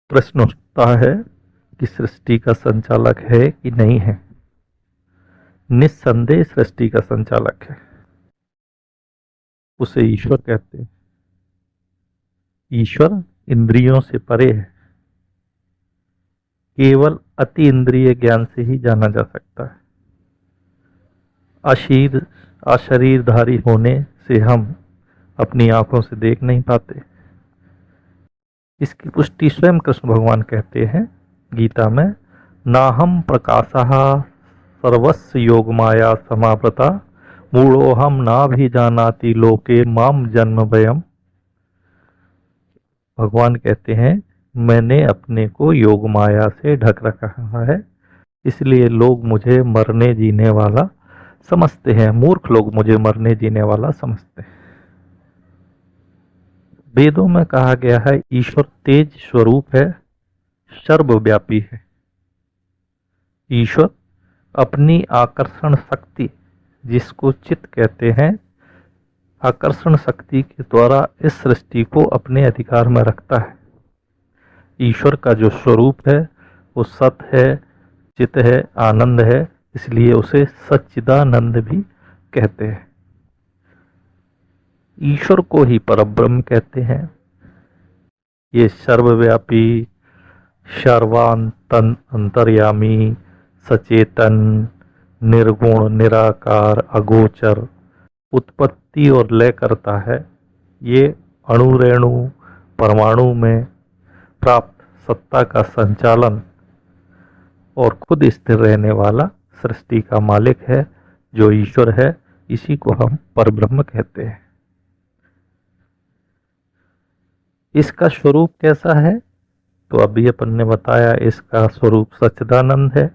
प्रश्न उठता है कि सृष्टि का संचालक है कि नहीं है। निस्संदेह सृष्टि का संचालक है, उसे ईश्वर कहते हैं। ईश्वर इंद्रियों से परे है, केवल अति इंद्रिय ज्ञान से ही जाना जा सकता है। अशरीरधारी होने से हम अपनी आंखों से देख नहीं पाते। इसकी पुष्टि स्वयं कृष्ण भगवान कहते हैं गीता में, नाहम प्रकाशः सर्वस्य योग माया समावृता मूढ़ोहम ना भी जानाति लोके माम जन्म भयम। भगवान कहते हैं, मैंने अपने को योग माया से ढक रखा है, इसलिए लोग मुझे मरने जीने वाला समझते हैं। मूर्ख लोग मुझे मरने जीने वाला समझते हैं। वेदों में कहा गया है ईश्वर तेज स्वरूप है, सर्वव्यापी है। ईश्वर अपनी आकर्षण शक्ति, जिसको चित्त कहते हैं, आकर्षण शक्ति के द्वारा इस सृष्टि को अपने अधिकार में रखता है। ईश्वर का जो स्वरूप है वो सत है, चित है, आनंद है, इसलिए उसे सच्चिदानंद भी कहते हैं। ईश्वर को ही परब्रह्म कहते हैं। ये सर्वव्यापी, सर्वांतन अंतर्यामी, सचेतन, निर्गुण, निराकार, अगोचर, उत्पत्ति और लय करता है। ये अणु रेणु परमाणु में प्राप्त सत्ता का संचालन और खुद स्थिर रहने वाला सृष्टि का मालिक है, जो ईश्वर है। इसी को हम परब्रह्म कहते हैं। इसका स्वरूप कैसा है? तो अभी अपन ने बताया, इसका स्वरूप सच्चिदानंद है।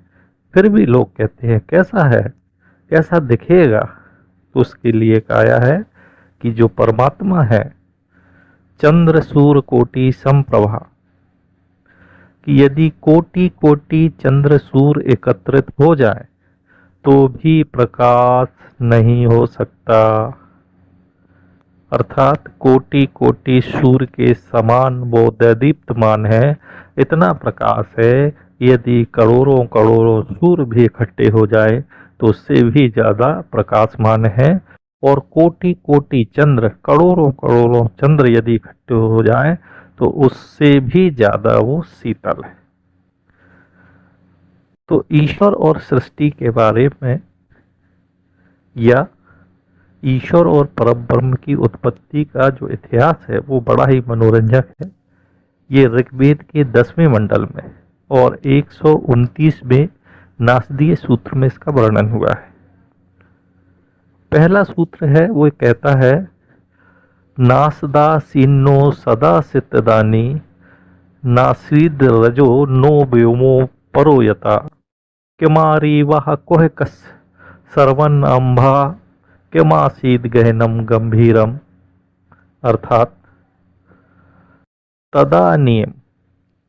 फिर भी लोग कहते हैं कैसा है, कैसा दिखेगा? तो उसके लिए कहा है कि जो परमात्मा है, चंद्र सूर्य कोटि समप्रभा, कि यदि कोटि कोटि चंद्र सूर्य एकत्रित हो जाए तो भी प्रकाश नहीं हो सकता। अर्थात कोटि कोटि सूर्य के समान वो दीप्तमान है, इतना प्रकाश है। यदि करोड़ों करोड़ों सूर्य भी इकट्ठे हो जाए तो उससे भी ज्यादा प्रकाशमान है। और कोटि कोटि चंद्र, करोड़ों करोड़ों चंद्र यदि इकट्ठे हो जाए तो उससे भी ज्यादा वो शीतल है। तो ईश्वर और सृष्टि के बारे में, या ईश्वर और परब्रह्म की उत्पत्ति का जो इतिहास है वो बड़ा ही मनोरंजक है। ये ऋग्वेद के 10वें मंडल में और 129वें नासदीय सूत्र में इसका वर्णन हुआ है। पहला सूत्र है वो कहता है, नासदा सीनो सदा सितदानी नासीद रजो नो व्योमो परोयता किमारी वह कोह कस सर्वन अंभा किमासीद गहनम गंभीरम। अर्थात तदानीम,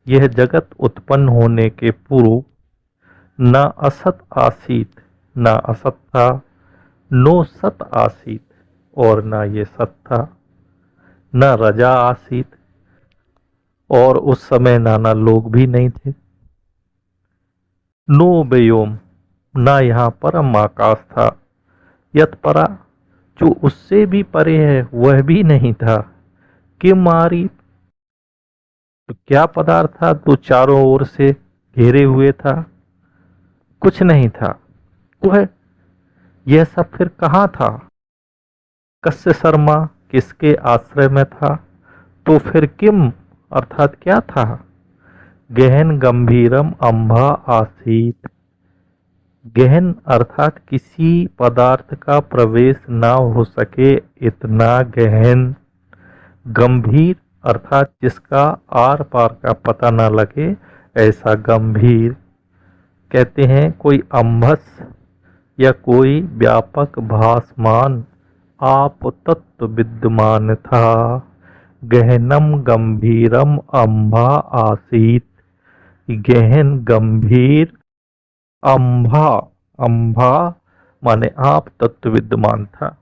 यह जगत उत्पन्न होने के पूर्व न असत आसीत, न असत था, नो सत आसीत, और न ये सत था, न रजा आसीत, और उस समय नाना लोग भी नहीं थे। नो व्योम, न यहाँ परम आकाश था। यत्परा, जो उससे भी परे है वह भी नहीं था। किमारी, तो क्या पदार्थ था तो चारों ओर से घेरे हुए था? कुछ नहीं था। वह, यह सब फिर कहाँ था? कस्य शर्मा, किसके आश्रय में था? तो फिर किम, अर्थात क्या था? गहन गंभीरम अंभा आसीत। गहन अर्थात किसी पदार्थ का प्रवेश ना हो सके इतना गहन। गंभीर अर्थात जिसका आर पार का पता ना लगे ऐसा गंभीर। कहते हैं कोई अम्भस या कोई व्यापक भासमान आप तत्व विद्यमान था। गहनम गंभीरम अंभा आसीत, गहन गंभीर अंभा, अंभा माने आप तत्व विद्यमान था।